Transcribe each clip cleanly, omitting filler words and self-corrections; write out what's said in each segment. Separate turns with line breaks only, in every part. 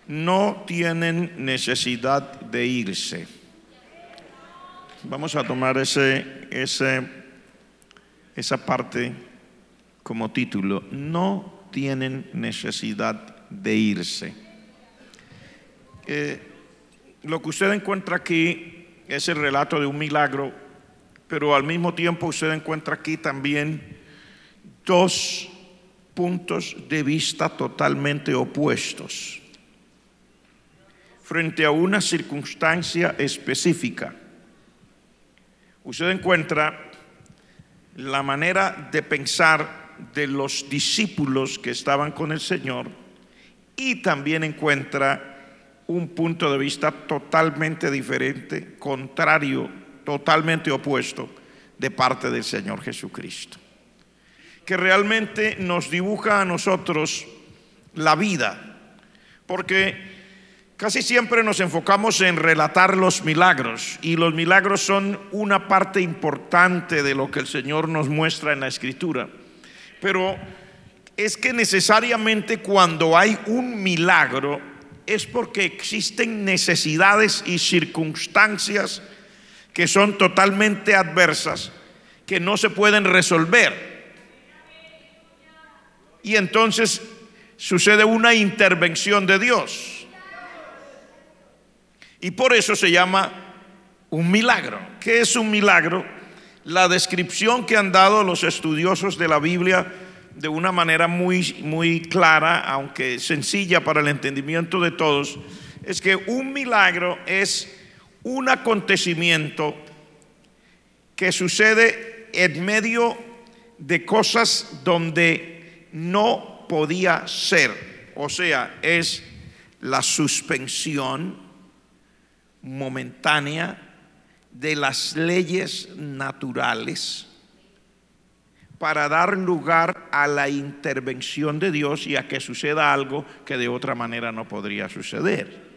no tienen necesidad de irse. Vamos a tomar esa parte como título. No tienen necesidad de irse. Lo que usted encuentra aquí es el relato de un milagro, pero al mismo tiempo usted encuentra aquí también dos puntos de vista totalmente opuestos frente a una circunstancia específica. Usted encuentra la manera de pensar de los discípulos que estaban con el Señor y también encuentra un punto de vista totalmente diferente, contrario, totalmente opuesto de parte del Señor Jesucristo, que realmente nos dibuja a nosotros la vida, porque casi siempre nos enfocamos en relatar los milagros, y los milagros son una parte importante de lo que el Señor nos muestra en la Escritura, pero es que necesariamente cuando hay un milagro es porque existen necesidades y circunstancias que son totalmente adversas, que no se pueden resolver, y entonces sucede una intervención de Dios, y por eso se llama un milagro. ¿Qué es un milagro? La descripción que han dado los estudiosos de la Biblia de una manera muy clara, aunque sencilla para el entendimiento de todos, es que un milagro es un acontecimiento que sucede en medio de cosas donde no podía ser. O sea, es la suspensión momentánea de las leyes naturales para dar lugar a la intervención de Dios y a que suceda algo que de otra manera no podría suceder.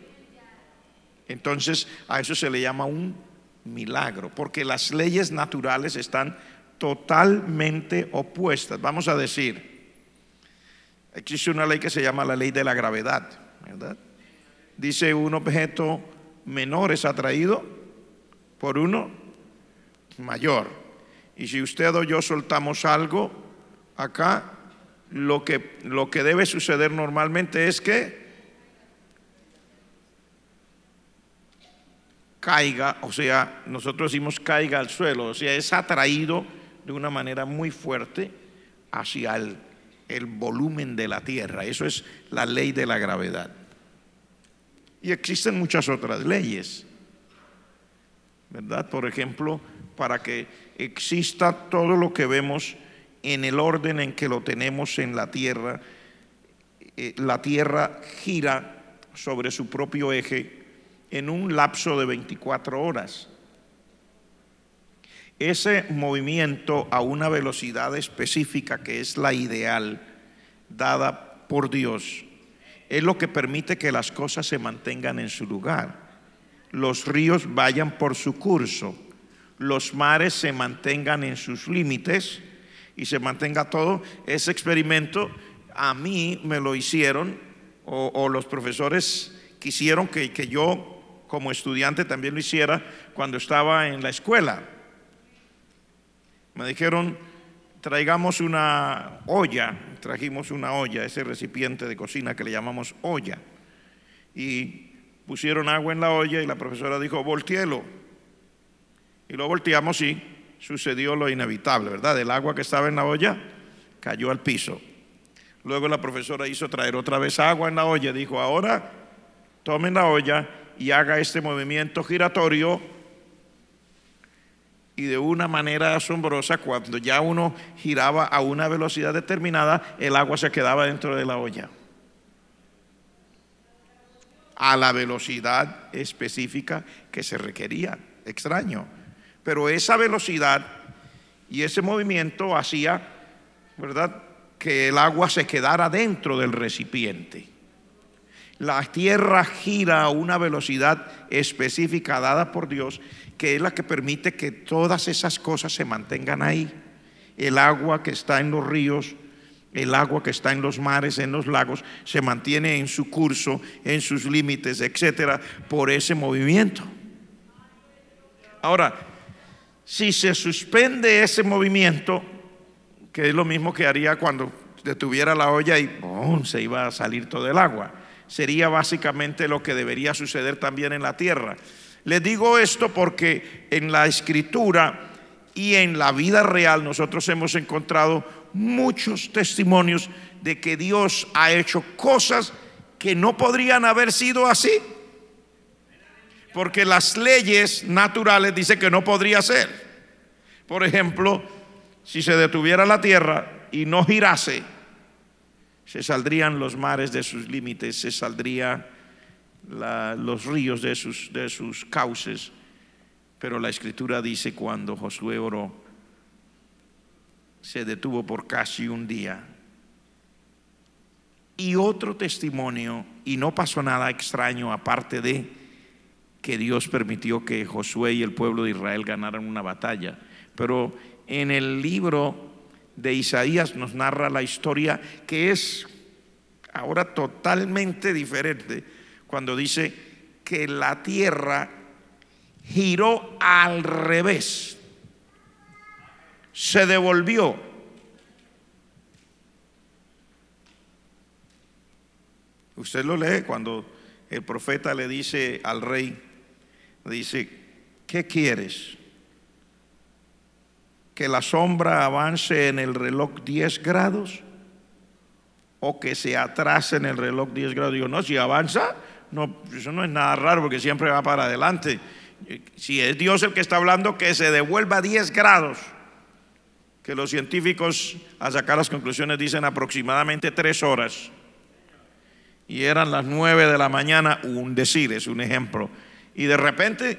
Entonces a eso se le llama un milagro, porque las leyes naturales están totalmente opuestas. Vamos a decir, existe una ley que se llama la ley de la gravedad, ¿verdad? Dice: un objeto menor es atraído por uno mayor. Y si usted o yo soltamos algo acá, lo que debe suceder normalmente es que caiga, o sea, nosotros decimos caiga al suelo, o sea, es atraído de una manera muy fuerte hacia el volumen de la tierra. Eso es la ley de la gravedad. Y existen muchas otras leyes, ¿verdad? Por ejemplo, para que exista todo lo que vemos en el orden en que lo tenemos en la tierra gira sobre su propio eje en un lapso de 24 horas. Ese movimiento a una velocidad específica, que es la ideal dada por Dios, es lo que permite que las cosas se mantengan en su lugar. Los ríos vayan por su curso, los mares se mantengan en sus límites y se mantenga todo. Ese experimento a mí me lo hicieron, o los profesores quisieron que yo como estudiante también lo hiciera cuando estaba en la escuela. Me dijeron: traigamos una olla. Trajimos una olla, ese recipiente de cocina que le llamamos olla, y pusieron agua en la olla y la profesora dijo: voltéelo. Y lo volteamos y sucedió lo inevitable, ¿verdad? El agua que estaba en la olla cayó al piso. Luego la profesora hizo traer otra vez agua en la olla. Dijo: ahora tomen la olla y haga este movimiento giratorio. Y de una manera asombrosa, cuando ya uno giraba a una velocidad determinada, el agua se quedaba dentro de la olla a la velocidad específica que se requería. Extraño, pero esa velocidad y ese movimiento hacía, ¿verdad?, que el agua se quedara dentro del recipiente. La tierra gira a una velocidad específica dada por Dios, que es la que permite que todas esas cosas se mantengan ahí. El agua que está en los ríos, el agua que está en los mares, en los lagos, se mantiene en su curso, en sus límites, etcétera, por ese movimiento. Ahora, si se suspende ese movimiento, que es lo mismo que haría cuando detuviera la olla y ¡pum!, se iba a salir todo el agua, sería básicamente lo que debería suceder también en la tierra. Les digo esto porque en la escritura y en la vida real nosotros hemos encontrado muchos testimonios de que Dios ha hecho cosas que no podrían haber sido así, porque las leyes naturales dicen que no podría ser. Por ejemplo, si se detuviera la tierra y no girase, se saldrían los mares de sus límites, se saldrían los ríos de sus cauces. Pero la escritura dice, cuando Josué oró, se detuvo por casi un día. Y otro testimonio, y no pasó nada extraño aparte de que Dios permitió que Josué y el pueblo de Israel ganaran una batalla. Pero en el libro de Isaías nos narra la historia, que es ahora totalmente diferente, cuando dice que la tierra giró al revés, se devolvió. Usted lo lee cuando el profeta le dice al rey, dice, ¿qué quieres? ¿Que la sombra avance en el reloj 10 grados? ¿O que se atrase en el reloj 10 grados? Digo, no, si avanza, no, eso no es nada raro porque siempre va para adelante. Si es Dios el que está hablando, que se devuelva 10 grados. Que los científicos, al sacar las conclusiones, dicen aproximadamente 3 horas. Y eran las 9 de la mañana, un decir, es un ejemplo. Y de repente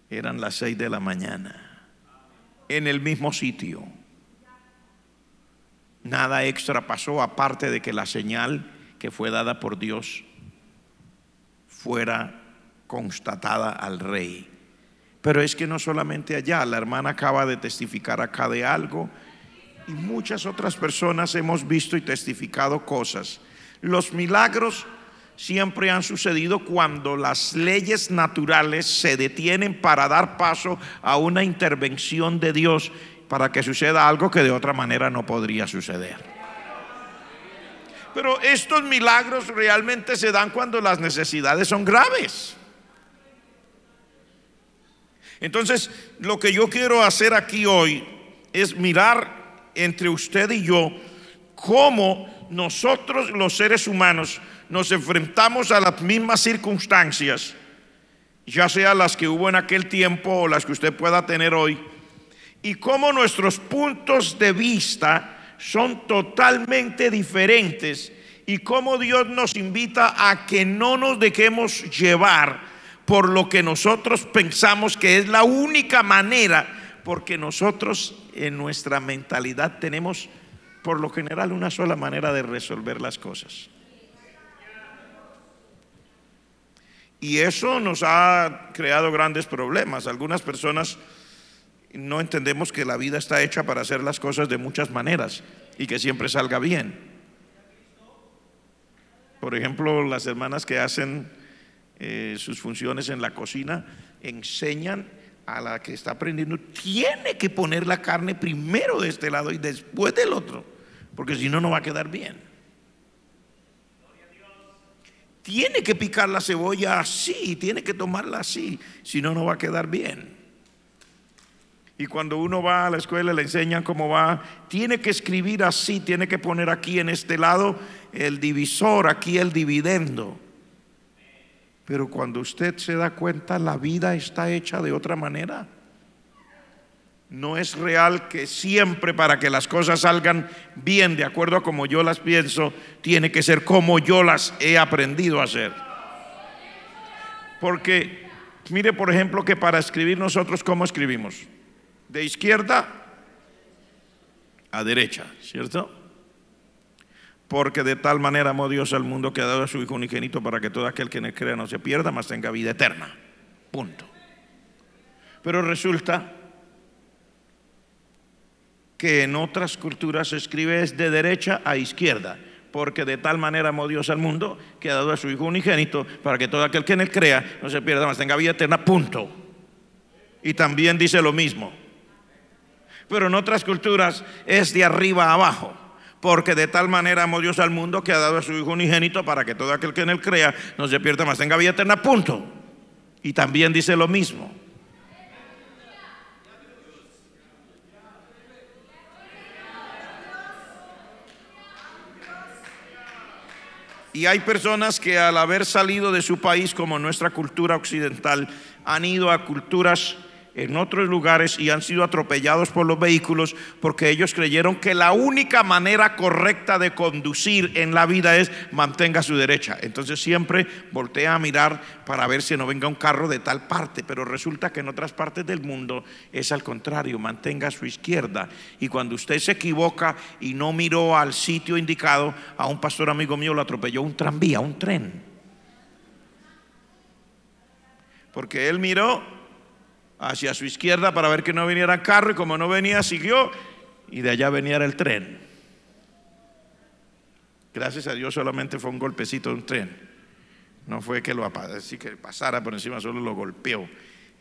eran las 6 de la mañana, en el mismo sitio. Nada extra pasó, aparte de que la señal que fue dada por Dios fuera constatada al rey. Pero es que no solamente allá, la hermana acaba de testificar acá de algo, y muchas otras personas hemos visto y testificado cosas. Los milagros siempre han sucedido cuando las leyes naturales se detienen para dar paso a una intervención de Dios, para que suceda algo que de otra manera no podría suceder. Pero estos milagros realmente se dan cuando las necesidades son graves. Entonces, lo que yo quiero hacer aquí hoy es mirar entre usted y yo cómo nosotros los seres humanos nos enfrentamos a las mismas circunstancias, ya sea las que hubo en aquel tiempo o las que usted pueda tener hoy, y cómo nuestros puntos de vista son totalmente diferentes, y cómo Dios nos invita a que no nos dejemos llevar por lo que nosotros pensamos que es la única manera, porque nosotros en nuestra mentalidad tenemos por lo general una sola manera de resolver las cosas. Y eso nos ha creado grandes problemas. Algunas personas no entendemos que la vida está hecha para hacer las cosas de muchas maneras y que siempre salga bien. Por ejemplo, las hermanas que hacen sus funciones en la cocina enseñan a la que está aprendiendo, tiene que poner la carne primero de este lado y después del otro, porque si no, no va a quedar bien. Tiene que picar la cebolla así, tiene que tomarla así, si no, no va a quedar bien. Y cuando uno va a la escuela le enseñan cómo va, tiene que escribir así, tiene que poner aquí en este lado el divisor, aquí el dividendo. Pero cuando usted se da cuenta, la vida está hecha de otra manera. No es real que siempre, para que las cosas salgan bien, de acuerdo a como yo las pienso, tiene que ser como yo las he aprendido a hacer. Porque mire, por ejemplo, que para escribir nosotros, ¿cómo escribimos? De izquierda a derecha, ¿cierto? Porque de tal manera amó Dios al mundo que ha dado a su Hijo unigénito, para que todo aquel que en él crea no se pierda, mas tenga vida eterna. Punto. Pero resulta que en otras culturas se escribe es de derecha a izquierda, porque de tal manera amó Dios al mundo que ha dado a su Hijo unigénito para que todo aquel que en él crea no se pierda, mas tenga vida eterna, punto. Y también dice lo mismo. Pero en otras culturas es de arriba a abajo, porque de tal manera amó Dios al mundo que ha dado a su Hijo unigénito para que todo aquel que en él crea no se pierda, mas tenga vida eterna, punto. Y también dice lo mismo. Y hay personas que al haber salido de su país, como nuestra cultura occidental, han ido a culturas en otros lugares y han sido atropellados por los vehículos porque ellos creyeron que la única manera correcta de conducir en la vida es mantenga su derecha. Entonces siempre voltea a mirar para ver si no venga un carro de tal parte, pero resulta que en otras partes del mundo es al contrario, mantenga su izquierda. Y cuando usted se equivoca y no miró al sitio indicado, a un pastor amigo mío lo atropelló un tranvía, un tren, porque él miró hacia su izquierda para ver que no viniera carro, y como no venía, siguió, y de allá venía el tren. Gracias a Dios solamente fue un golpecito de un tren, no fue que así que pasara por encima, solo lo golpeó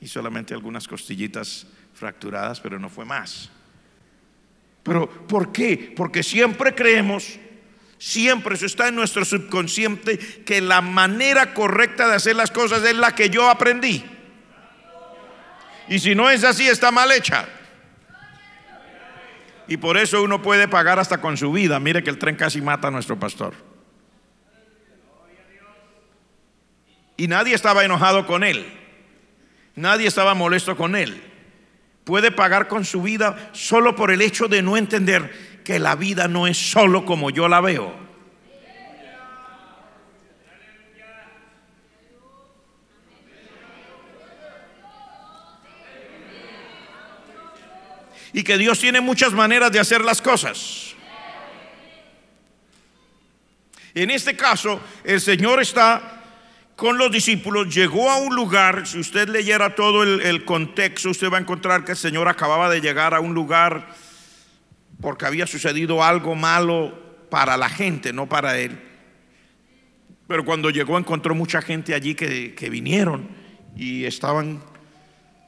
y solamente algunas costillitas fracturadas, pero no fue más. Pero ¿por qué? Porque siempre creemos, siempre eso está en nuestro subconsciente, que la manera correcta de hacer las cosas es la que yo aprendí. Y si no es así, está mal hecha. Y por eso uno puede pagar hasta con su vida. Mire que el tren casi mata a nuestro pastor. Y nadie estaba enojado con él, nadie estaba molesto con él. Puede pagar con su vida solo por el hecho de no entender que la vida no es solo como yo la veo. Y que Dios tiene muchas maneras de hacer las cosas. En este caso, el Señor está con los discípulos, llegó a un lugar. Si usted leyera todo el contexto, usted va a encontrar que el Señor acababa de llegar a un lugar porque había sucedido algo malo para la gente, no para él. Pero cuando llegó encontró mucha gente allí que vinieron y estaban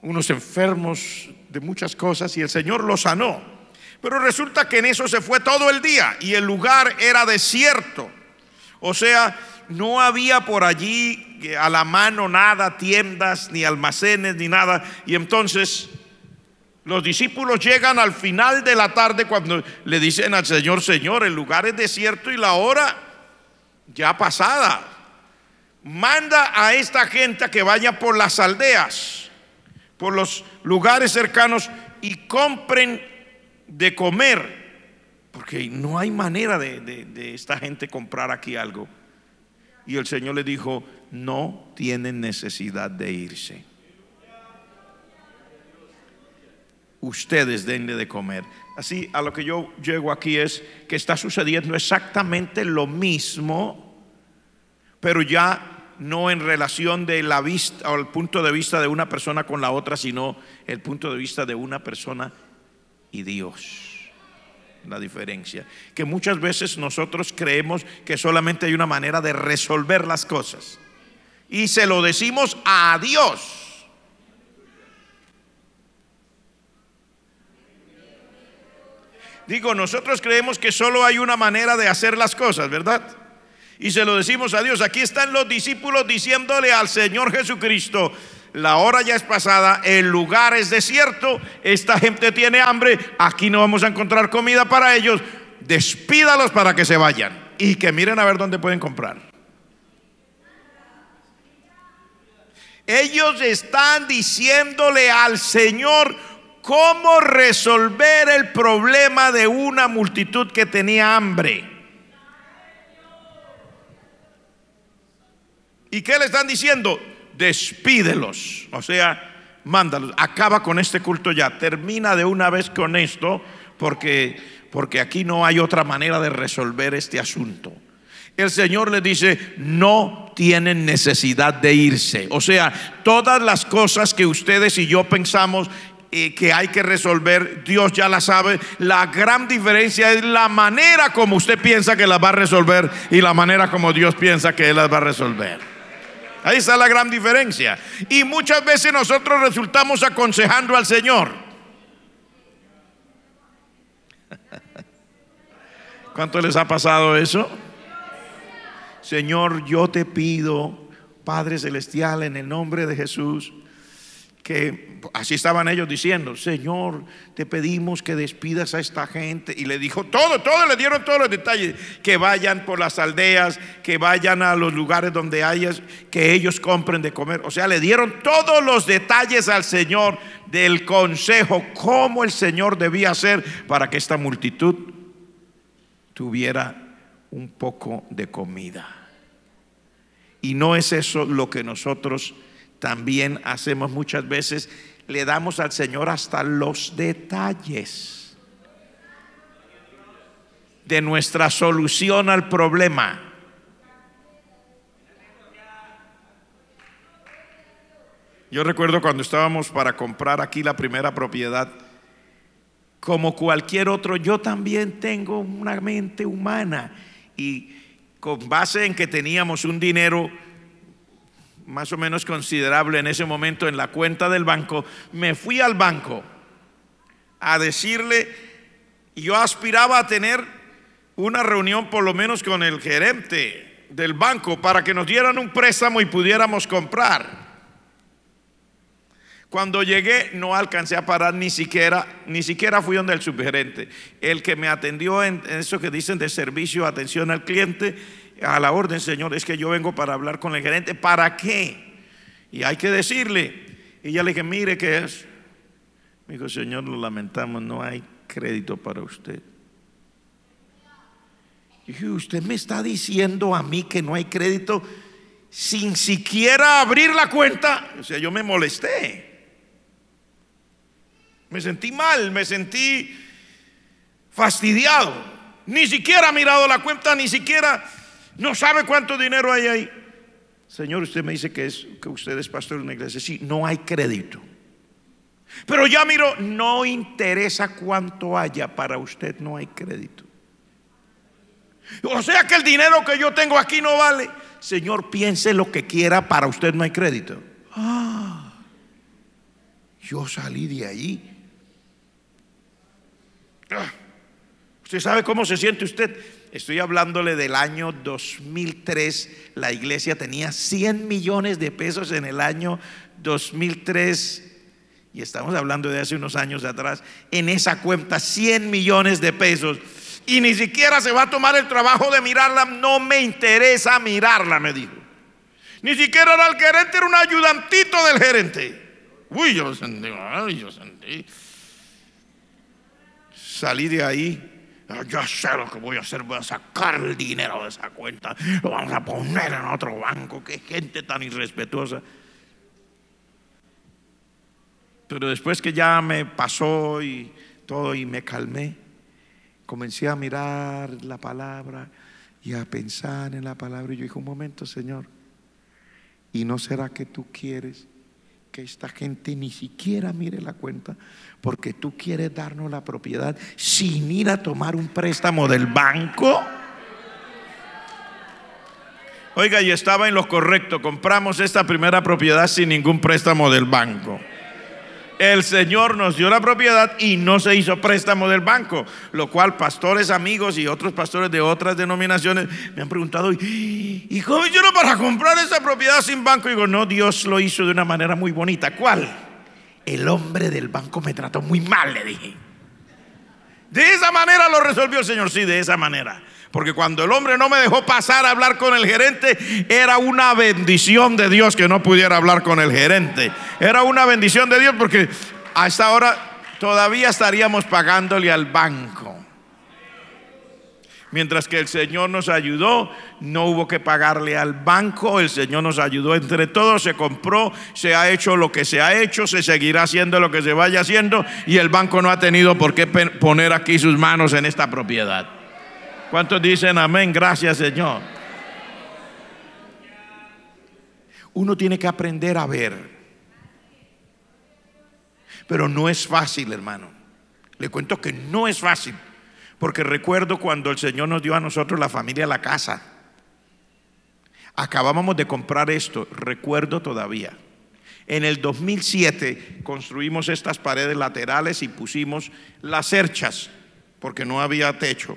unos enfermos de muchas cosas, y el Señor los sanó. Pero resulta que en eso se fue todo el día y el lugar era desierto. O sea, no había por allí a la mano nada, tiendas, ni almacenes, ni nada. Y entonces los discípulos llegan al final de la tarde cuando le dicen al Señor: Señor, el lugar es desierto y la hora ya pasada. Manda a esta gente a que vaya por las aldeas, por los lugares cercanos, y compren de comer, porque no hay manera de esta gente comprar aquí algo. Y el Señor le dijo: no tienen necesidad de irse, ustedes denle de comer. Así, a lo que yo llego aquí es que está sucediendo exactamente lo mismo, pero ya no en relación de la vista o el punto de vista de una persona con la otra, sino el punto de vista de una persona y Dios. La diferencia, que muchas veces nosotros creemos que solamente hay una manera de resolver las cosas y se lo decimos a Dios. Digo, nosotros creemos que solo hay una manera de hacer las cosas, ¿verdad? Y se lo decimos a Dios. Aquí están los discípulos diciéndole al Señor Jesucristo: la hora ya es pasada, el lugar es desierto, esta gente tiene hambre, aquí no vamos a encontrar comida para ellos, despídalos para que se vayan y que miren a ver dónde pueden comprar. Ellos están diciéndole al Señor cómo resolver el problema de una multitud que tenía hambre. ¿Y qué le están diciendo? Despídelos, o sea, mándalos, acaba con este culto ya, termina de una vez con esto, porque aquí no hay otra manera de resolver este asunto. El Señor les dice: no tienen necesidad de irse. O sea, todas las cosas que ustedes y yo pensamos que hay que resolver, Dios ya la sabe. La gran diferencia es la manera como usted piensa que las va a resolver y la manera como Dios piensa que Él las va a resolver. Ahí está la gran diferencia. Y muchas veces nosotros resultamos aconsejando al Señor. ¿Cuánto les ha pasado eso? Señor, yo te pido, Padre Celestial, en el nombre de Jesús, que así estaban ellos diciendo: Señor, te pedimos que despidas a esta gente. Y le dijo todo, le dieron todos los detalles: que vayan por las aldeas, que vayan a los lugares donde hayas, que ellos compren de comer. O sea, le dieron todos los detalles al Señor del consejo, cómo el Señor debía hacer para que esta multitud tuviera un poco de comida. Y no es eso lo que nosotros también hacemos muchas veces. Le damos al Señor hasta los detalles de nuestra solución al problema. Yo recuerdo cuando estábamos para comprar aquí la primera propiedad, como cualquier otro, yo también tengo una mente humana, y con base en que teníamos un dinero más o menos considerable en ese momento en la cuenta del banco, me fui al banco a decirle, y yo aspiraba a tener una reunión por lo menos con el gerente del banco para que nos dieran un préstamo y pudiéramos comprar. Cuando llegué no alcancé a parar, ni siquiera fui donde el subgerente, el que me atendió en eso que dicen de servicio, atención al cliente. A la orden, señor, es que yo vengo para hablar con el gerente. ¿Para qué? Y hay que decirle. Y ya le dije, mire, ¿qué es? Me dijo, señor, lo lamentamos, no hay crédito para usted. Y dije, usted me está diciendo a mí que no hay crédito sin siquiera abrir la cuenta. O sea, yo me molesté. Me sentí mal, me sentí fastidiado. Ni siquiera ha mirado la cuenta, ni siquiera, no sabe cuánto dinero hay ahí. Señor, usted me dice que usted es pastor de una iglesia. Sí, no hay crédito. Pero ya miro, no interesa cuánto haya, para usted no hay crédito. O sea que el dinero que yo tengo aquí no vale. Señor, piense lo que quiera, para usted no hay crédito. Yo salí de ahí. ¿Usted sabe cómo se siente usted? Estoy hablándole del año 2003. La iglesia tenía 100 millones de pesos en el año 2003. Y estamos hablando de hace unos años atrás. En esa cuenta 100 millones de pesos. Y ni siquiera se va a tomar el trabajo de mirarla. No me interesa mirarla, me dijo. Ni siquiera era el gerente, era un ayudantito del gerente. Uy, yo sentí. Salí de ahí. Ya sé lo que voy a hacer. Voy a sacar el dinero de esa cuenta, lo vamos a poner en otro banco. Qué gente tan irrespetuosa. Pero después que ya me pasó y todo, y me calmé, comencé a mirar la palabra y a pensar en la palabra. Y yo dije, un momento, Señor, ¿y no será que tú quieres que esta gente ni siquiera mire la cuenta? Porque tú quieres darnos la propiedad sin ir a tomar un préstamo del banco. Oiga, y estaba en lo correcto. Compramos esta primera propiedad sin ningún préstamo del banco. El Señor nos dio la propiedad y no se hizo préstamo del banco, lo cual pastores amigos y otros pastores de otras denominaciones me han preguntado, ¿y cómo hicieron para comprar esa propiedad sin banco? Y digo, no, Dios lo hizo de una manera muy bonita. ¿Cuál? El hombre del banco me trató muy mal, le dije. De esa manera lo resolvió el Señor. Sí, de esa manera. Porque cuando el hombre no me dejó pasar a hablar con el gerente, era una bendición de Dios que no pudiera hablar con el gerente. Era una bendición de Dios, porque a esta hora todavía estaríamos pagándole al banco. Mientras que el Señor nos ayudó, no hubo que pagarle al banco. El Señor nos ayudó entre todos, se compró, se ha hecho lo que se ha hecho, se seguirá haciendo lo que se vaya haciendo, y el banco no ha tenido por qué poner aquí sus manos en esta propiedad. ¿Cuántos dicen amén? Gracias, Señor. Uno tiene que aprender a ver. Pero no es fácil, hermano. Le cuento que no es fácil, porque recuerdo cuando el Señor nos dio a nosotros, la familia, la casa. Acabábamos de comprar esto, recuerdo todavía. En el 2007 construimos estas paredes laterales y pusimos las cerchas, porque no había techo.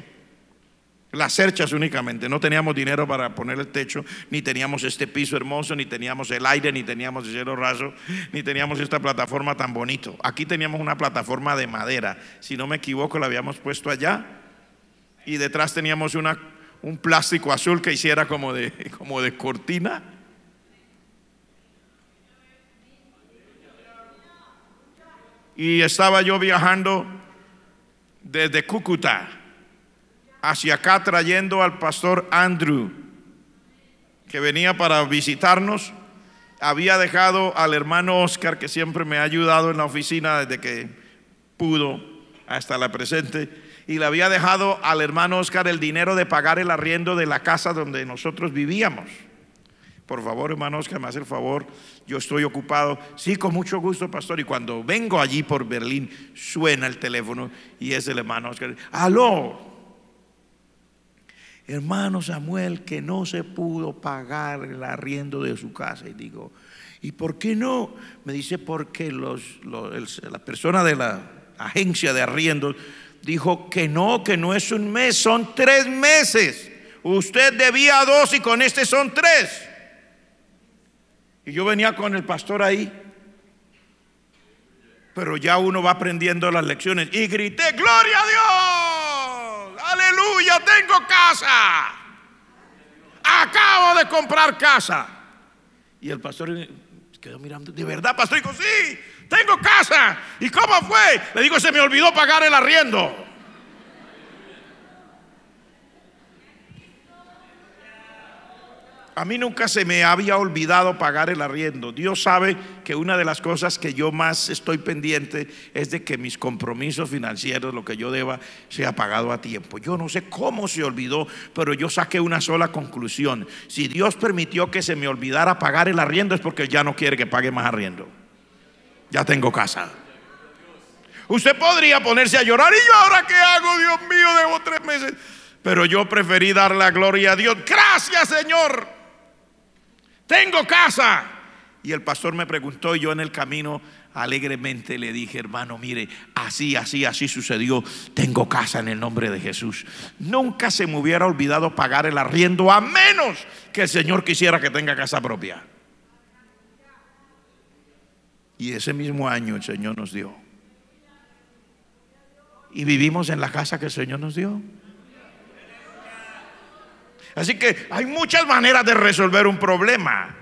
Las cerchas únicamente, no teníamos dinero para poner el techo, ni teníamos este piso hermoso, ni teníamos el aire, ni teníamos el cielo raso, ni teníamos esta plataforma tan bonito. Aquí teníamos una plataforma de madera, si no me equivoco la habíamos puesto allá, y detrás teníamos un plástico azul que hiciera como de cortina. Y estaba yo viajando desde Cúcuta hacia acá trayendo al pastor Andrew, que venía para visitarnos. Había dejado al hermano Oscar, que siempre me ha ayudado en la oficina desde que pudo hasta la presente, y le había dejado al hermano Oscar el dinero de pagar el arriendo de la casa donde nosotros vivíamos. Por favor, hermano Oscar, me hace el favor, yo estoy ocupado. Sí, con mucho gusto, pastor. Y cuando vengo allí por Berlín, suena el teléfono y es el hermano Oscar. Aló, hermano Samuel, que no se pudo pagar el arriendo de su casa. Y digo, ¿y por qué no? Me dice, porque la persona de la agencia de arriendo dijo que no es un mes, son 3 meses. Usted debía 2 y con este son 3. Y yo venía con el pastor ahí, pero ya uno va aprendiendo las lecciones. Y grité, ¡gloria a Dios! ¡Aleluya! ¡Tengo casa! Acabo de comprar casa. Y el pastor quedó mirando, ¿de verdad, pastor? Y dijo, sí, tengo casa. ¿Y cómo fue? Le digo, se me olvidó pagar el arriendo. A mí nunca se me había olvidado pagar el arriendo. Dios sabe que una de las cosas que yo más estoy pendiente es de que mis compromisos financieros, lo que yo deba, sea pagado a tiempo. Yo no sé cómo se olvidó, pero yo saqué una sola conclusión. Si Dios permitió que se me olvidara pagar el arriendo, es porque ya no quiere que pague más arriendo. Ya tengo casa. Usted podría ponerse a llorar, ¿y yo ahora qué hago? Dios mío, debo 3 meses. Pero yo preferí dar la gloria a Dios. Gracias, Señor, tengo casa. Y el pastor me preguntó, y yo en el camino alegremente le dije, hermano, mire, así sucedió. Tengo casa en el nombre de Jesús. Nunca se me hubiera olvidado pagar el arriendo, a menos que el Señor quisiera que tenga casa propia. Y ese mismo año el Señor nos dio, y vivimos en la casa que el Señor nos dio. Así que hay muchas maneras de resolver un problema,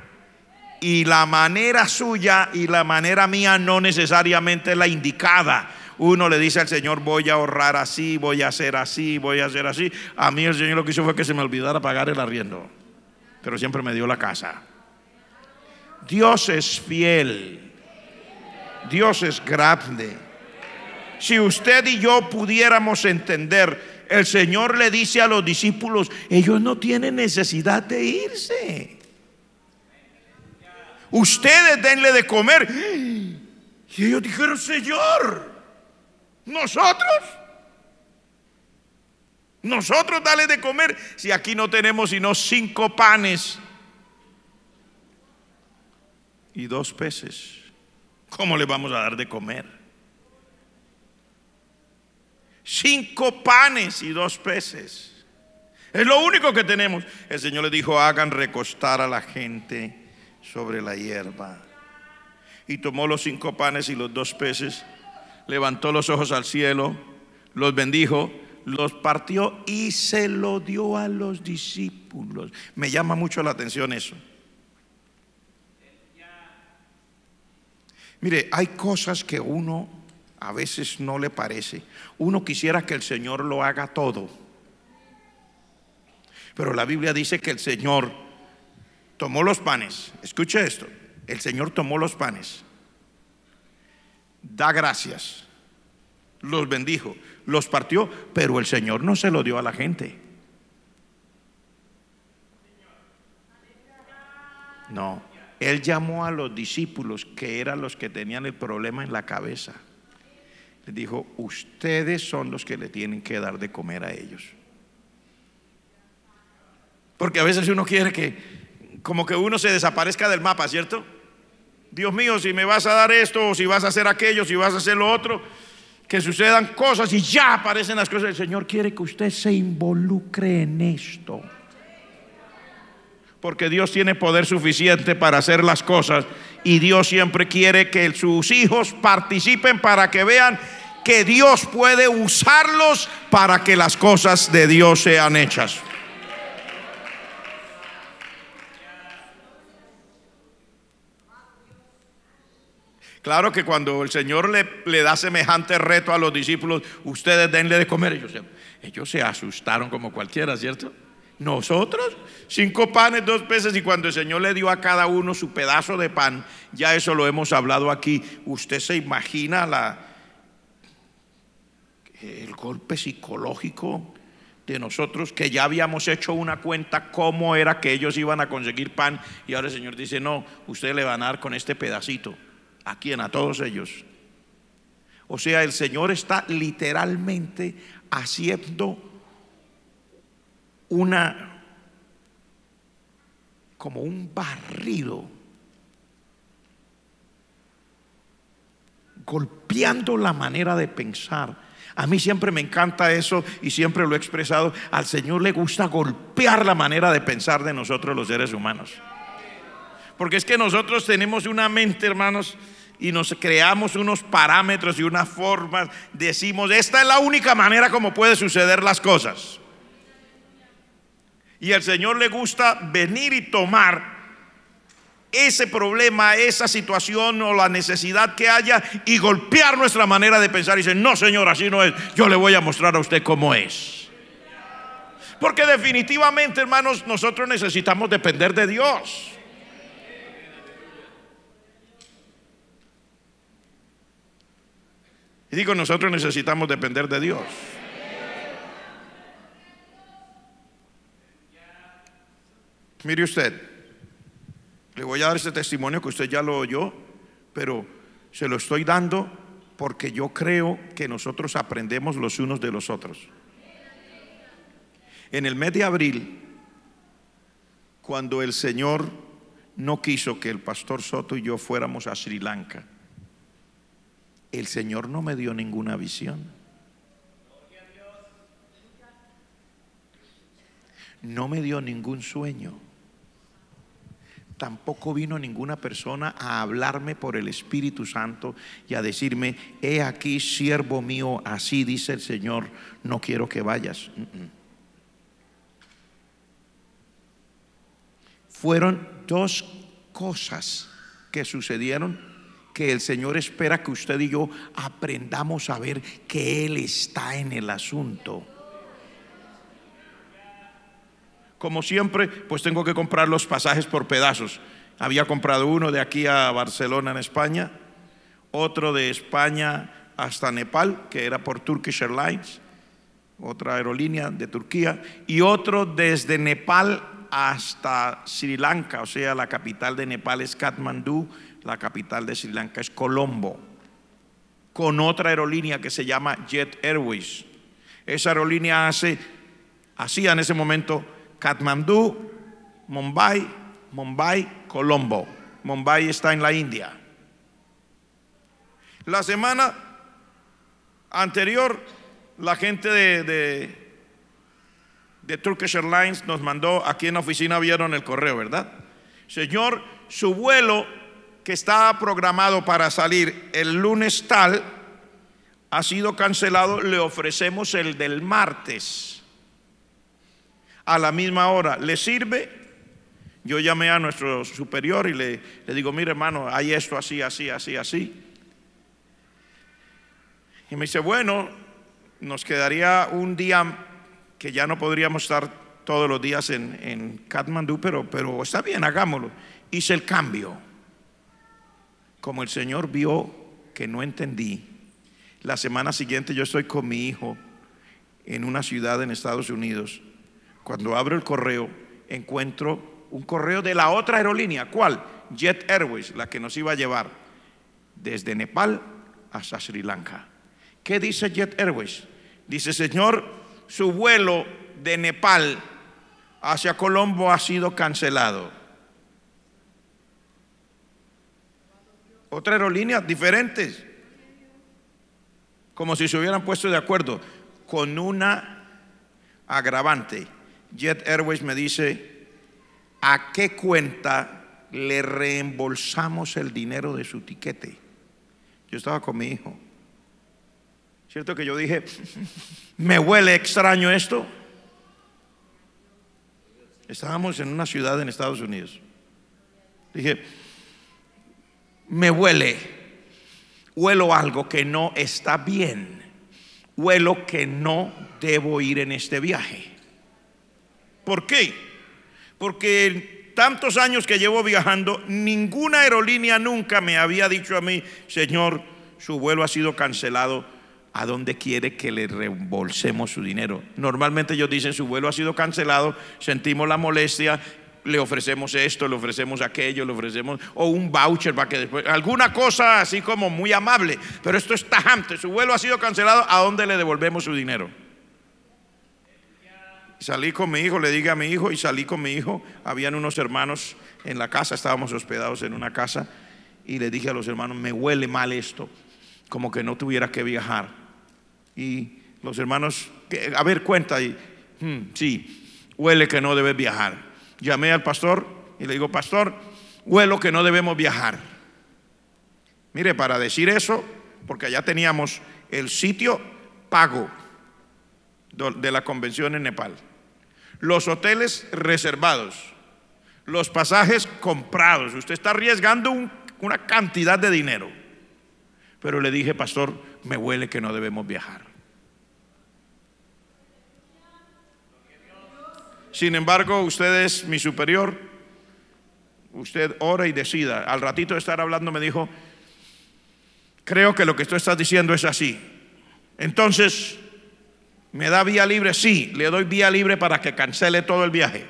y la manera suya y la manera mía no necesariamente es la indicada. Uno le dice al Señor, voy a ahorrar así, voy a hacer así, voy a hacer así. A mí el Señor lo que hizo fue que se me olvidara pagar el arriendo, pero siempre me dio la casa. Dios es fiel, Dios es grande. Si usted y yo pudiéramos entender, el Señor le dice a los discípulos, ellos no tienen necesidad de irse. Ustedes denle de comer. Y ellos dijeron, Señor, nosotros dale de comer, si aquí no tenemos sino 5 panes y 2 peces. ¿Cómo le vamos a dar de comer? 5 panes y 2 peces. Es lo único que tenemos. El Señor les dijo, hagan recostar a la gente sobre la hierba. Y tomó los 5 panes y los 2 peces, levantó los ojos al cielo, los bendijo, los partió y se lo dio a los discípulos. Me llama mucho la atención eso. Mire, hay cosas que uno a veces no le parece. Uno quisiera que el Señor lo haga todo, pero la Biblia dice que el Señor tomó los panes. Escuche esto, el Señor tomó los panes, da gracias, los bendijo, los partió, pero el Señor no se lo dio a la gente. No, Él llamó a los discípulos, que eran los que tenían el problema en la cabeza. Les dijo: ustedes son los que le tienen que dar de comer a ellos. Porque a veces uno quiere que, como que uno se desaparezca del mapa, ¿cierto? Dios mío, si me vas a dar esto, o si vas a hacer aquello, si vas a hacer lo otro, que sucedan cosas y ya aparecen las cosas. El Señor quiere que usted se involucre en esto, porque Dios tiene poder suficiente para hacer las cosas, y Dios siempre quiere que sus hijos participen para que vean que Dios puede usarlos para que las cosas de Dios sean hechas. Claro que cuando el Señor le da semejante reto a los discípulos: ustedes denle de comer, ellos se asustaron como cualquiera, ¿cierto? Nosotros, 5 panes, 2 peces, y cuando el Señor le dio a cada uno su pedazo de pan, ya eso lo hemos hablado aquí. Usted se imagina el golpe psicológico de nosotros, que ya habíamos hecho una cuenta cómo era que ellos iban a conseguir pan, y ahora el Señor dice: no, ustedes le van a dar con este pedacito. ¿A quién? A todos ellos. O sea, el Señor está literalmente haciendo como un barrido, golpeando la manera de pensar. A mí siempre me encanta eso y siempre lo he expresado. Al Señor le gusta golpear la manera de pensar de nosotros los seres humanos, porque es que nosotros tenemos una mente, hermanos, y nos creamos unos parámetros y unas formas. Decimos: esta es la única manera como puede suceder las cosas. Y al Señor le gusta venir y tomar ese problema, esa situación o la necesidad que haya, y golpear nuestra manera de pensar y decir: no, Señor, así no es, yo le voy a mostrar a usted cómo es. Porque definitivamente, hermanos, nosotros necesitamos depender de Dios. Y digo, nosotros necesitamos depender de Dios. Mire usted, le voy a dar este testimonio que usted ya lo oyó, pero se lo estoy dando porque yo creo que nosotros aprendemos los unos de los otros. En el mes de abril, cuando el Señor no quiso que el pastor Soto y yo fuéramos a Sri Lanka, el Señor no me dio ninguna visión, no me dio ningún sueño, tampoco vino ninguna persona a hablarme por el Espíritu Santo y a decirme: he aquí, siervo mío, así dice el Señor, no quiero que vayas. Fueron 2 cosas que sucedieron, que el Señor espera que usted y yo aprendamos a ver que Él está en el asunto. Como siempre, pues tengo que comprar los pasajes por pedazos. Había comprado uno de aquí a Barcelona, en España, otro de España hasta Nepal, que era por Turkish Airlines, otra aerolínea de Turquía, y otro desde Nepal hasta Sri Lanka. O sea, la capital de Nepal es Katmandú, la capital de Sri Lanka es Colombo, con otra aerolínea que se llama Jet Airways. Esa aerolínea hacía en ese momento Katmandú, Mumbai, Colombo. Mumbai está en la India. La semana anterior, la gente de Turkish Airlines nos mandó, aquí en la oficina vieron el correo, ¿verdad? Señor, su vuelo que estaba programado para salir el lunes tal ha sido cancelado, le ofrecemos el del martes a la misma hora, ¿le sirve? Yo llamé a nuestro superior y le digo: mire, hermano, hay esto así. Y me dice: bueno, nos quedaría un día que ya no podríamos estar todos los días en Katmandú, pero está bien, hagámoslo. Hice el cambio. Como el Señor vio que no entendí, la semana siguiente yo estoy con mi hijo en una ciudad en Estados Unidos. Cuando abro el correo, encuentro un correo de la otra aerolínea. ¿Cuál? Jet Airways, la que nos iba a llevar desde Nepal hasta Sri Lanka. ¿Qué dice Jet Airways? Dice: Señor, su vuelo de Nepal hacia Colombo ha sido cancelado. Otra aerolínea, diferentes, como si se hubieran puesto de acuerdo, con una agravante. Jet Airways me dice: ¿a qué cuenta le reembolsamos el dinero de su tiquete? Yo estaba con mi hijo. ¿Cierto que yo dije, me huele extraño esto? Estábamos en una ciudad en Estados Unidos. Dije, me huelo algo que no está bien. Huelo que no debo ir en este viaje. ¿Por qué? Porque en tantos años que llevo viajando, ninguna aerolínea nunca me había dicho a mí: Señor, su vuelo ha sido cancelado, ¿a dónde quiere que le reembolsemos su dinero? Normalmente ellos dicen: su vuelo ha sido cancelado, sentimos la molestia, le ofrecemos esto, le ofrecemos aquello, le ofrecemos o un voucher para que después, alguna cosa así como muy amable. Pero esto es tajante: su vuelo ha sido cancelado, ¿a dónde le devolvemos su dinero? Salí con mi hijo, le dije a mi hijo, y salí con mi hijo. Habían unos hermanos en la casa, estábamos hospedados en una casa, y le dije a los hermanos: me huele mal esto, como que no tuviera que viajar. Y los hermanos, a ver, cuenta. Y sí, huele que no debes viajar. Llamé al pastor y le digo: pastor, huelo que no debemos viajar. Mire, para decir eso, porque allá teníamos el sitio pago de la convención en Nepal, los hoteles reservados, los pasajes comprados. Usted está arriesgando una cantidad de dinero. Pero le dije: pastor, me huele que no debemos viajar. Sin embargo, usted es mi superior, usted ora y decida. Al ratito de estar hablando me dijo: creo que lo que tú estás diciendo es así. Entonces, ¿me da vía libre? Sí, le doy vía libre para que cancele todo el viaje.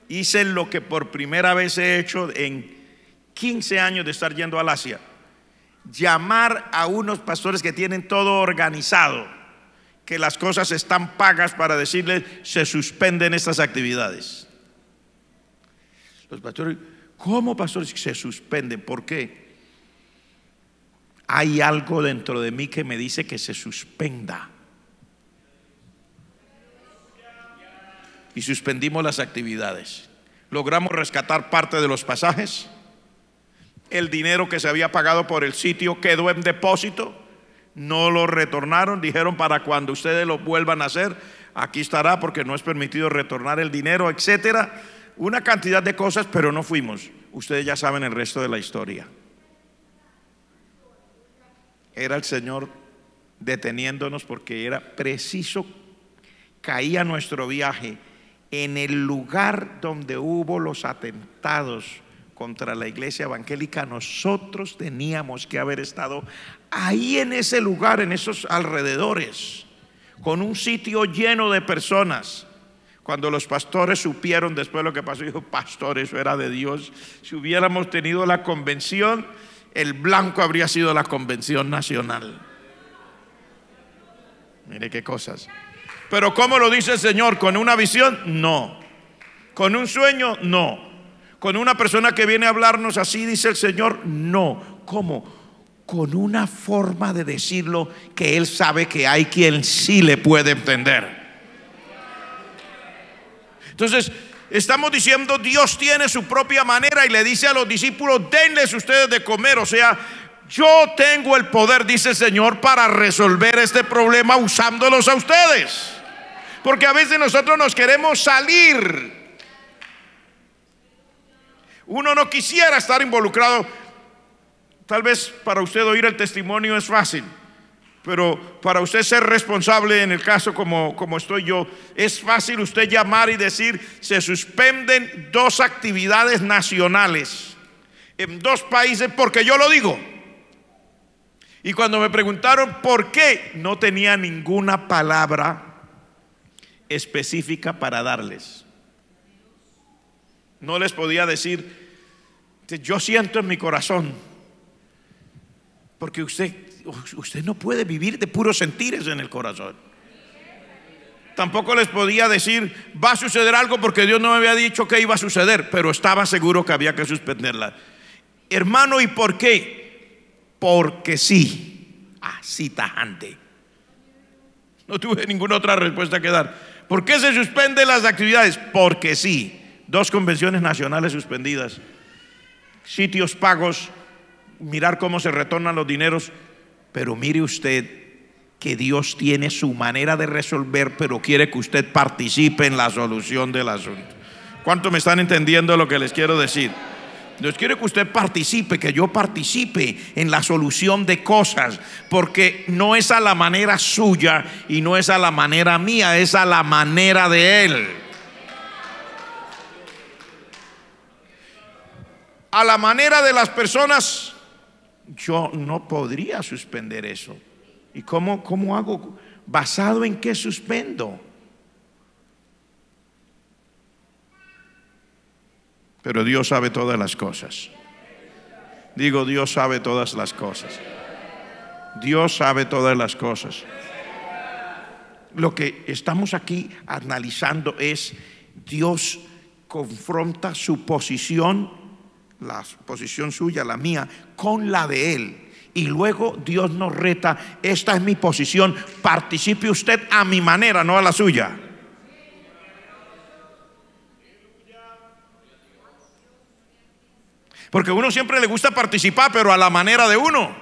Hice lo que por primera vez he hecho en 15 años de estar yendo al Asia: llamar a unos pastores que tienen todo organizado, que las cosas están pagas, para decirles: se suspenden estas actividades. Los pastores: ¿cómo, pastores? Se suspenden. ¿Por qué? Hay algo dentro de mí que me dice que se suspenda. Y suspendimos las actividades. Logramos rescatar parte de los pasajes. El dinero que se había pagado por el sitio quedó en depósito. No lo retornaron. Dijeron: para cuando ustedes lo vuelvan a hacer, aquí estará, porque no es permitido retornar el dinero, etcétera. Una cantidad de cosas, pero no fuimos. Ustedes ya saben el resto de la historia. Era el Señor deteniéndonos, porque era preciso. Caía nuestro viaje en el lugar donde hubo los atentados contra la iglesia evangélica. Nosotros teníamos que haber estado ahí, en ese lugar, en esos alrededores, con un sitio lleno de personas. Cuando los pastores supieron después lo que pasó, dijo: pastor, eso era de Dios. Si hubiéramos tenido la convención, el blanco habría sido la convención nacional. Mire qué cosas. Pero ¿cómo lo dice el Señor? ¿Con una visión? No. ¿Con un sueño? No. ¿Con una persona que viene a hablarnos así, dice el Señor? No. ¿Cómo? Con una forma de decirlo que Él sabe que hay quien sí le puede entender. Entonces, estamos diciendo: Dios tiene su propia manera, y le dice a los discípulos: denles ustedes de comer. O sea, yo tengo el poder, dice el Señor, para resolver este problema usándolos a ustedes. Porque a veces nosotros nos queremos salir. Uno no quisiera estar involucrado. Tal vez para usted oír el testimonio es fácil, pero para usted ser responsable, en el caso como estoy yo, es fácil usted llamar y decir: se suspenden 2 actividades nacionales en 2 países, porque yo lo digo. Y cuando me preguntaron por qué, no tenía ninguna palabra específica para darles. No les podía decir, yo siento en mi corazón, porque usted no puede vivir de puros sentires en el corazón. Tampoco les podía decir, va a suceder algo, porque Dios no me había dicho que iba a suceder, pero estaba seguro que había que suspenderla. Hermano, ¿y por qué? Porque sí, así tajante. No tuve ninguna otra respuesta que dar. ¿Por qué se suspenden las actividades? Porque sí. 2 convenciones nacionales suspendidas, sitios pagos, mirar cómo se retornan los dineros. Pero mire usted que Dios tiene su manera de resolver, pero quiere que usted participe en la solución del asunto. ¿Cuánto me están entendiendo lo que les quiero decir? Dios quiere que usted participe, que yo participe en la solución de cosas, porque no es a la manera suya y no es a la manera mía, es a la manera de Él. A la manera de las personas, yo no podría suspender eso. ¿Y cómo hago? ¿Basado en qué suspendo? Pero Dios sabe todas las cosas. Digo, Dios sabe todas las cosas. Dios sabe todas las cosas. Lo que estamos aquí analizando es, Dios confronta su posición, la posición suya, la mía, con la de Él. Y luego Dios nos reta, esta es mi posición, participe usted a mi manera, no a la suya. Porque a uno siempre le gusta participar, pero a la manera de uno.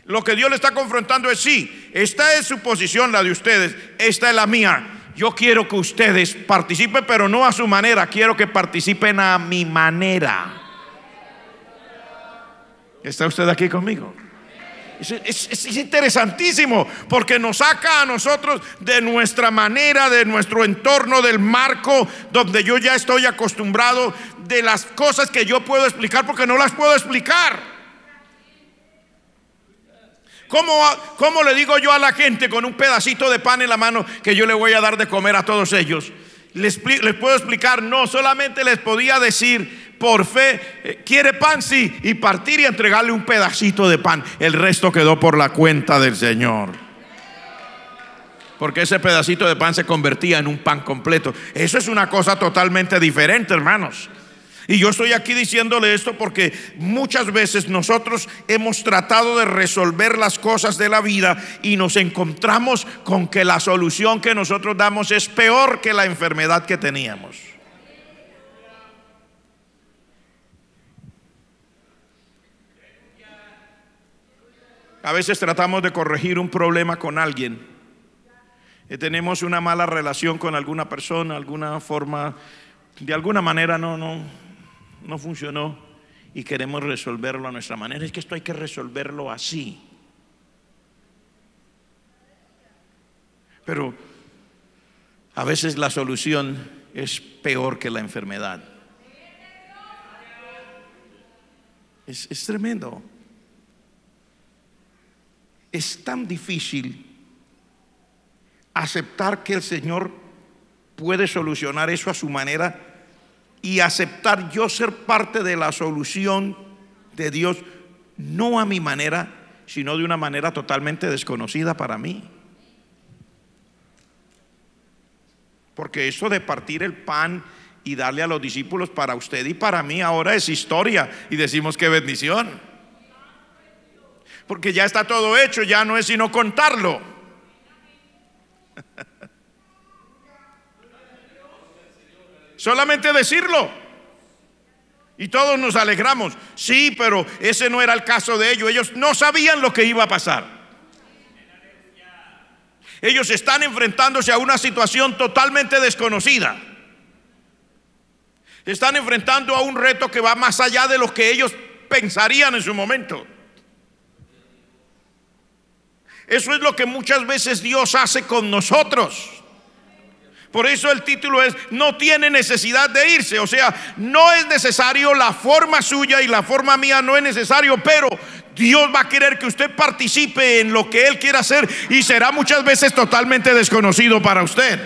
Lo que Dios le está confrontando es, sí, esta es su posición, la de ustedes, esta es la mía. Yo quiero que ustedes participen, pero no a su manera, quiero que participen a mi manera. ¿Está usted aquí conmigo? Es interesantísimo, porque nos saca a nosotros de nuestra manera, de nuestro entorno, del marco donde yo ya estoy acostumbrado, de las cosas que yo puedo explicar, porque no las puedo explicar. ¿Cómo le digo yo a la gente con un pedacito de pan en la mano que yo le voy a dar de comer a todos ellos? Les puedo explicar, no, solamente les podía decir por fe, ¿quiere pan? Sí, y partir y entregarle un pedacito de pan. El resto quedó por la cuenta del Señor, porque ese pedacito de pan se convertía en un pan completo. Eso es una cosa totalmente diferente, hermanos. Y yo estoy aquí diciéndole esto porque muchas veces nosotros hemos tratado de resolver las cosas de la vida y nos encontramos con que la solución que nosotros damos es peor que la enfermedad que teníamos. A veces tratamos de corregir un problema con alguien. Tenemos una mala relación con alguna persona, alguna forma, de alguna manera no funcionó y queremos resolverlo a nuestra manera. Es que esto hay que resolverlo así. Pero a veces la solución es peor que la enfermedad. Es tremendo. Es tan difícil aceptar que el Señor puede solucionar eso a su manera y aceptar yo ser parte de la solución de Dios, no a mi manera, sino de una manera totalmente desconocida para mí. Porque eso de partir el pan y darle a los discípulos para usted y para mí ahora es historia, y decimos qué bendición, porque ya está todo hecho, ya no es sino contarlo. Solamente decirlo y todos nos alegramos. Sí, pero ese no era el caso de ellos. Ellos no sabían lo que iba a pasar. Ellos están enfrentándose a una situación totalmente desconocida. Están enfrentando a un reto que va más allá de lo que ellos pensarían en su momento. Eso es lo que muchas veces Dios hace con nosotros. Por eso el título es: no tiene necesidad de irse. O sea, no es necesario la forma suya y la forma mía no es necesario, pero Dios va a querer que usted participe en lo que Él quiere hacer, y será muchas veces totalmente desconocido para usted.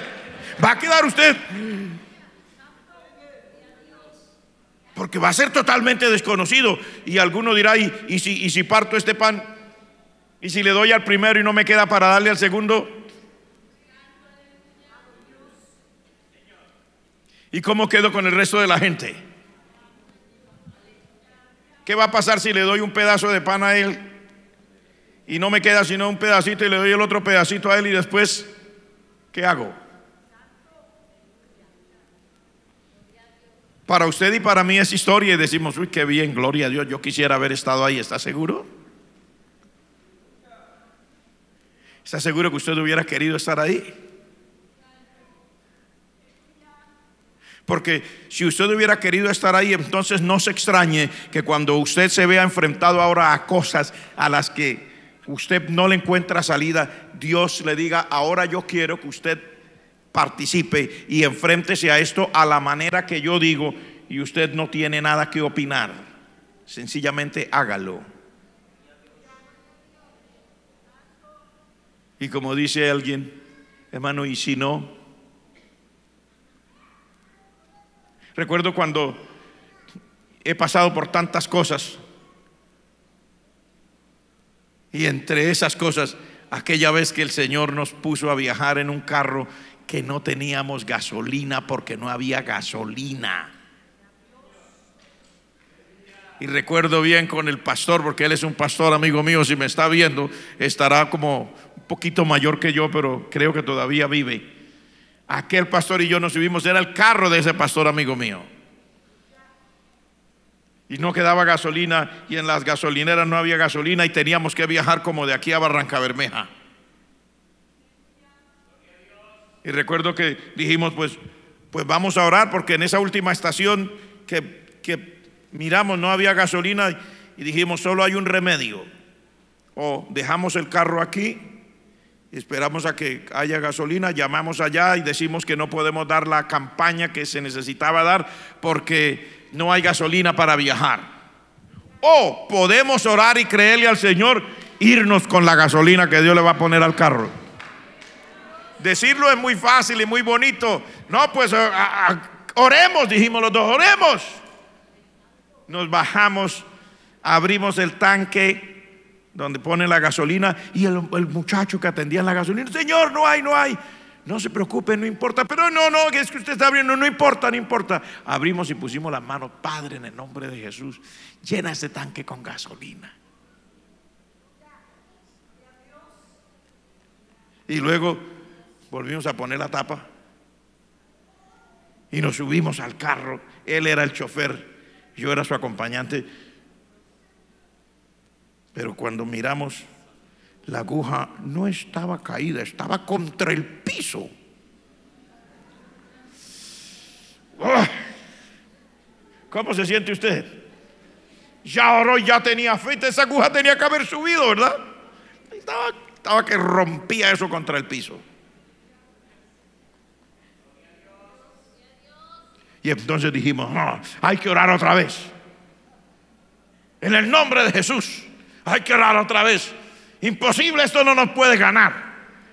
Va a quedar usted, porque va a ser totalmente desconocido. Y alguno dirá, ¿y si parto este pan? ¿Y si le doy al primero y no me queda para darle al segundo? ¿Y cómo quedo con el resto de la gente? ¿Qué va a pasar si le doy un pedazo de pan a él y no me queda sino un pedacito, y le doy el otro pedacito a él, y después ¿qué hago? Para usted y para mí es historia y decimos, uy, qué bien, gloria a Dios, yo quisiera haber estado ahí. ¿Está seguro? ¿Está seguro que usted hubiera querido estar ahí? Porque si usted hubiera querido estar ahí, entonces no se extrañe que cuando usted se vea enfrentado ahora a cosas a las que usted no le encuentra salida, Dios le diga, ahora yo quiero que usted participe y enfréntese a esto a la manera que yo digo, y usted no tiene nada que opinar, sencillamente hágalo. Y como dice alguien, hermano, ¿y si no? Recuerdo cuando he pasado por tantas cosas, y entre esas cosas, aquella vez que el Señor nos puso a viajar en un carro que no teníamos gasolina porque no había gasolina. Y recuerdo bien con el pastor, porque él es un pastor amigo mío, si me está viendo, estará como un poquito mayor que yo, pero creo que todavía vive. Aquel pastor y yo nos subimos, era el carro de ese pastor amigo mío. Y no quedaba gasolina, y en las gasolineras no había gasolina, y teníamos que viajar como de aquí a Barrancabermeja. Y recuerdo que dijimos, pues vamos a orar, porque en esa última estación que miramos no había gasolina, y dijimos, solo hay un remedio: o dejamos el carro aquí, esperamos a que haya gasolina, llamamos allá y decimos que no podemos dar la campaña que se necesitaba dar porque no hay gasolina para viajar, o podemos orar y creerle al Señor, irnos con la gasolina que Dios le va a poner al carro. Decirlo es muy fácil y muy bonito. No, pues oremos, dijimos los dos, oremos. Nos bajamos, abrimos el tanque donde pone la gasolina, y el muchacho que atendía en la gasolina, Señor, no hay. No se preocupe, no importa. Pero no, es que usted está abriendo, no importa. Abrimos y pusimos las manos, Padre, en el nombre de Jesús, llena ese tanque con gasolina. Y luego volvimos a poner la tapa y nos subimos al carro. Él era el chofer, yo era su acompañante. Pero cuando miramos, la aguja no estaba caída, estaba contra el piso. ¿Cómo se siente usted? Ya oró, ya tenía fe, esa aguja tenía que haber subido, ¿verdad? Estaba que rompía eso contra el piso. Y entonces dijimos, no, hay que orar otra vez. En el nombre de Jesús, hay que orar otra vez. Imposible, esto no nos puede ganar.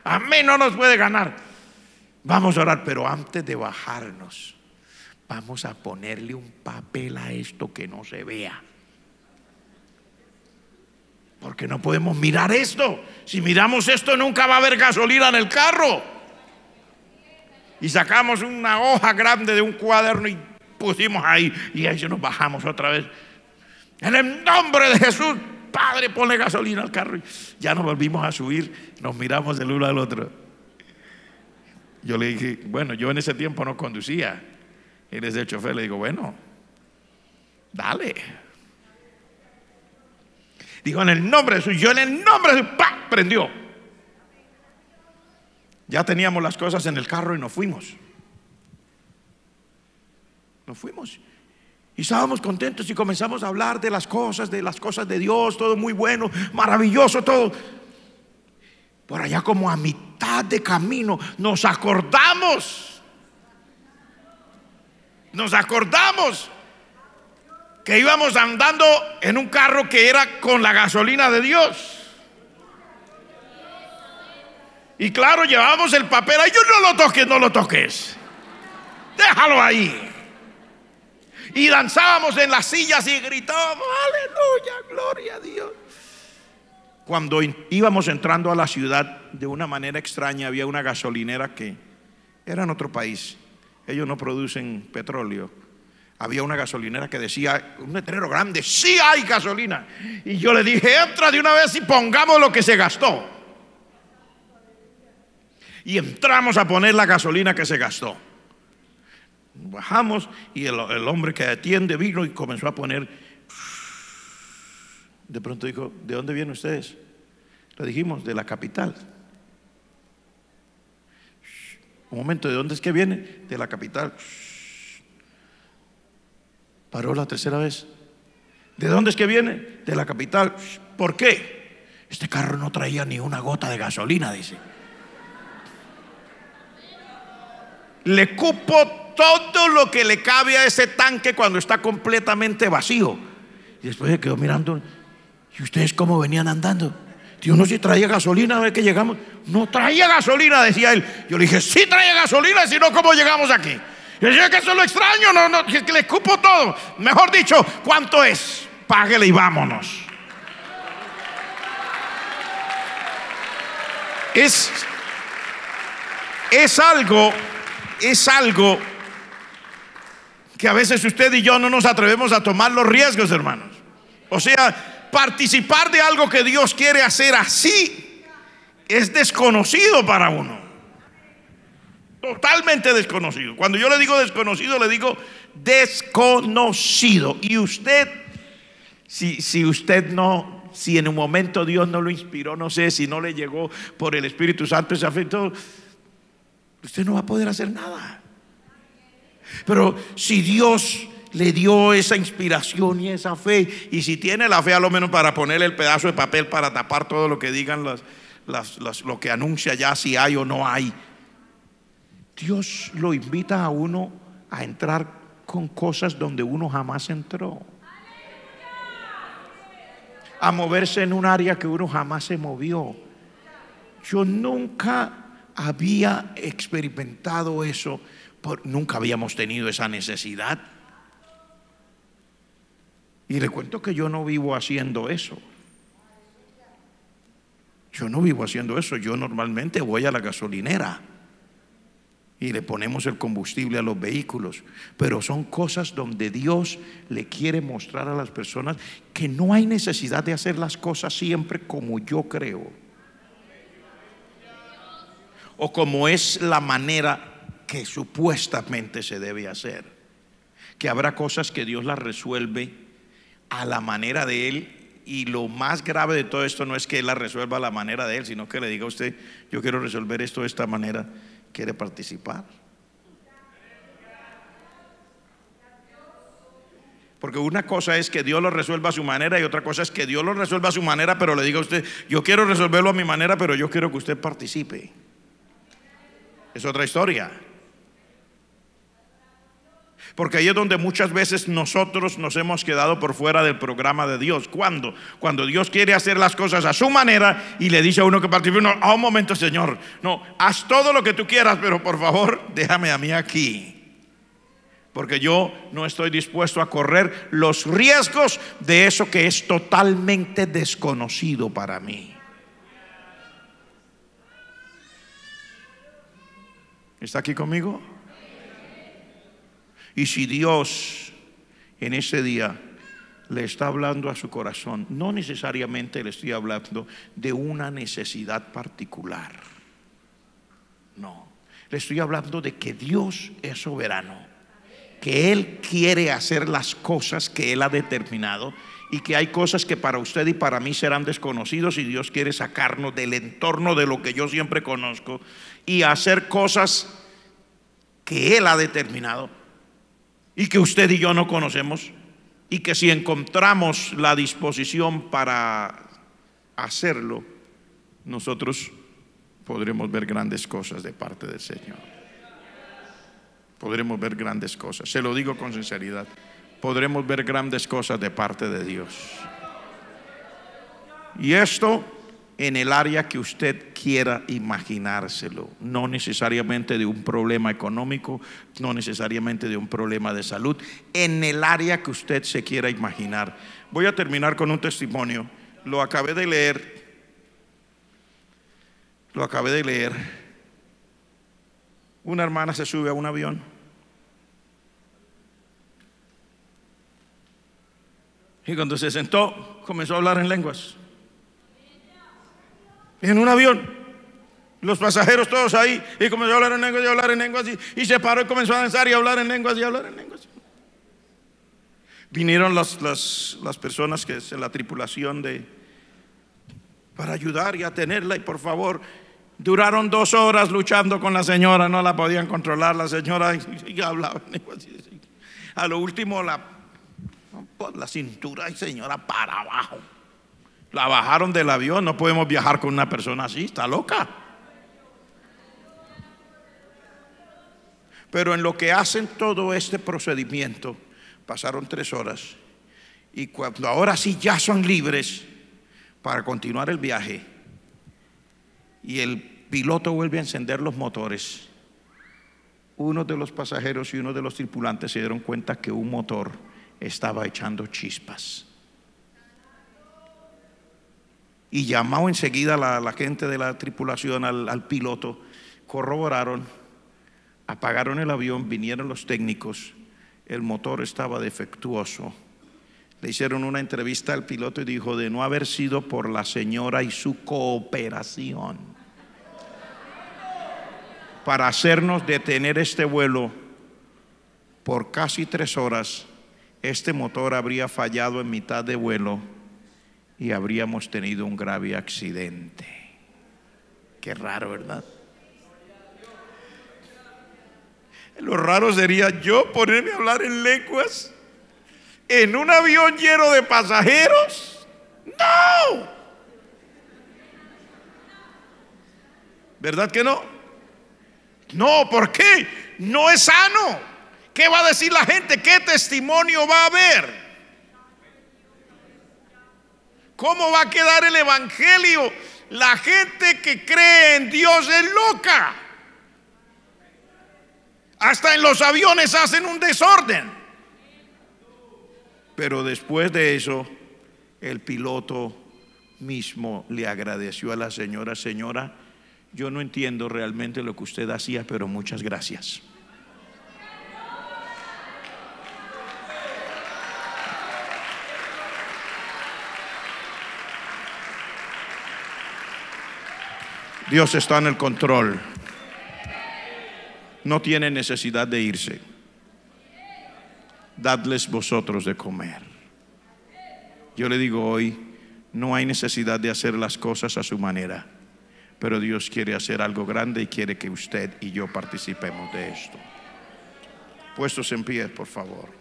A mí no nos puede ganar. Vamos a orar, pero antes de bajarnos, vamos a ponerle un papel a esto que no se vea. Porque no podemos mirar esto. Si miramos esto, nunca va a haber gasolina en el carro. Y sacamos una hoja grande de un cuaderno y pusimos ahí, y ahí nos bajamos otra vez. En el nombre de Jesús, Padre, ponle gasolina al carro. Y ya nos volvimos a subir, nos miramos el uno al otro. Yo le dije, bueno, yo en ese tiempo no conducía, él es el chofer, le digo, bueno, dale. Digo, en el nombre de Jesús, yo en el nombre de Jesús, ¡pam!, prendió. Ya teníamos las cosas en el carro y nos fuimos. Y estábamos contentos y comenzamos a hablar de las cosas de Dios, todo muy bueno, maravilloso, todo. Por allá como a mitad de camino nos acordamos que íbamos andando en un carro que era con la gasolina de Dios. Y claro, llevábamos el papel ahí. Yo, no lo toques, déjalo ahí. y danzábamos en las sillas y gritábamos aleluya, gloria a Dios. Cuando íbamos entrando a la ciudad, de una manera extraña, había una gasolinera que era en otro país. Ellos no producen petróleo. Había una gasolinera que decía, un letrero grande, sí hay gasolina. Y yo le dije, entra de una vez y pongamos lo que se gastó. Y entramos a poner la gasolina que se gastó. Bajamos y el hombre que atiende vino y comenzó a poner. De pronto dijo, ¿de dónde vienen ustedes? Le dijimos, de la capital. Un momento, ¿de dónde es que viene? De la capital. Paró la tercera vez. ¿De dónde es que viene? De la capital. ¿Por qué? Este carro no traía ni una gota de gasolina, dice. Le cupo todo lo que le cabe a ese tanque cuando está completamente vacío. Y después se quedó mirando. ¿Y ustedes cómo venían andando? Dios, no, si traía gasolina a ver que llegamos. No traía gasolina, decía él. Yo le dije, sí traía gasolina, si no, ¿cómo llegamos aquí? Y yo decía que eso es lo extraño, no, que le cupo todo. Mejor dicho, ¿cuánto es? Páguele y vámonos. Es algo que a veces usted y yo no nos atrevemos a tomar los riesgos, hermanos. O sea, participar de algo que Dios quiere hacer así es desconocido para uno. Totalmente desconocido. Cuando yo le digo desconocido, le digo desconocido. Y usted, si usted no, si en un momento Dios no lo inspiró, no sé, si no le llegó por el Espíritu Santo ese afecto, usted no va a poder hacer nada. Pero si Dios le dio esa inspiración y esa fe, y si tiene la fe a lo menos para ponerle el pedazo de papel para tapar todo lo que digan lo que anuncia ya, si hay o no hay, Dios lo invita a uno a entrar con cosas donde uno jamás entró, a moverse en un área que uno jamás se movió. Yo nunca había experimentado eso, nunca habíamos tenido esa necesidad. Y le cuento que yo no vivo haciendo eso. Yo no vivo haciendo eso. Yo normalmente voy a la gasolinera y le ponemos el combustible a los vehículos. Pero son cosas donde Dios le quiere mostrar a las personas que no hay necesidad de hacer las cosas siempre como yo creo, o como es la manera que supuestamente se debe hacer. Que habrá cosas que Dios las resuelve a la manera de Él. Y lo más grave de todo esto no es que Él la resuelva a la manera de Él, sino que le diga a usted, yo quiero resolver esto de esta manera, ¿quiere participar? Porque una cosa es que Dios lo resuelva a su manera, y otra cosa es que Dios lo resuelva a su manera, pero le diga a usted, yo quiero resolverlo a mi manera, pero yo quiero que usted participe. Es otra historia. Porque ahí es donde muchas veces nosotros nos hemos quedado por fuera del programa de Dios. Cuando Dios quiere hacer las cosas a su manera y le dice a uno que participe, no, a un momento, Señor, no, haz todo lo que tú quieras, pero por favor déjame a mí aquí, porque yo no estoy dispuesto a correr los riesgos de eso que es totalmente desconocido para mí. ¿Está aquí conmigo? Y si Dios en ese día le está hablando a su corazón, no necesariamente le estoy hablando de una necesidad particular. No, le estoy hablando de que Dios es soberano, que Él quiere hacer las cosas que Él ha determinado, y que hay cosas que para usted y para mí serán desconocidos, y Dios quiere sacarnos del entorno de lo que yo siempre conozco y hacer cosas que Él ha determinado y que usted y yo no conocemos, y que si encontramos la disposición para hacerlo, nosotros podremos ver grandes cosas de parte del Señor. Podremos ver grandes cosas, se lo digo con sinceridad. Podremos ver grandes cosas de parte de Dios. Y esto en el área que usted quiera imaginárselo, no necesariamente de un problema económico, no necesariamente de un problema de salud, en el área que usted se quiera imaginar. Voy a terminar con un testimonio. Lo acabé de leer. Una hermana se sube a un avión y cuando se sentó comenzó a hablar en lenguas. En un avión, los pasajeros todos ahí, y comenzó a hablar en lenguas y a hablar en lenguas, y se paró y comenzó a danzar y a hablar en lenguas y a hablar en lenguas. Vinieron las personas que es la tripulación para ayudar y atenerla, y por favor, duraron 2 horas luchando con la señora, no la podían controlar, la señora y hablaba en lenguas. A lo último la cintura y señora para abajo. La bajaron del avión. No podemos viajar con una persona así, está loca. Pero en lo que hacen todo este procedimiento, pasaron 3 horas, y cuando ahora sí ya son libres para continuar el viaje, y el piloto vuelve a encender los motores, uno de los pasajeros y uno de los tripulantes se dieron cuenta que un motor estaba echando chispas. Y llamó enseguida a la gente de la tripulación, al piloto. Corroboraron, apagaron el avión, vinieron los técnicos. El motor estaba defectuoso. Le hicieron una entrevista al piloto y dijo: de no haber sido por la señora y su cooperación para hacernos detener este vuelo por casi 3 horas, este motor habría fallado en mitad de vuelo y habríamos tenido un grave accidente. Qué raro, ¿verdad? Lo raro sería yo ponerme a hablar en lenguas en un avión lleno de pasajeros. No, ¿verdad que no? No, ¿por qué? No es sano. ¿Qué va a decir la gente? ¿Qué testimonio va a haber? ¿Cómo va a quedar el evangelio? La gente que cree en Dios es loca. Hasta en los aviones hacen un desorden. Pero después de eso, el piloto mismo le agradeció a la señora: señora, yo no entiendo realmente lo que usted hacía, pero muchas gracias. Dios está en el control. No tiene necesidad de irse. Dadles vosotros de comer. Yo le digo hoy, no hay necesidad de hacer las cosas a su manera, pero Dios quiere hacer algo grande y quiere que usted y yo participemos de esto. Puestos en pie, por favor.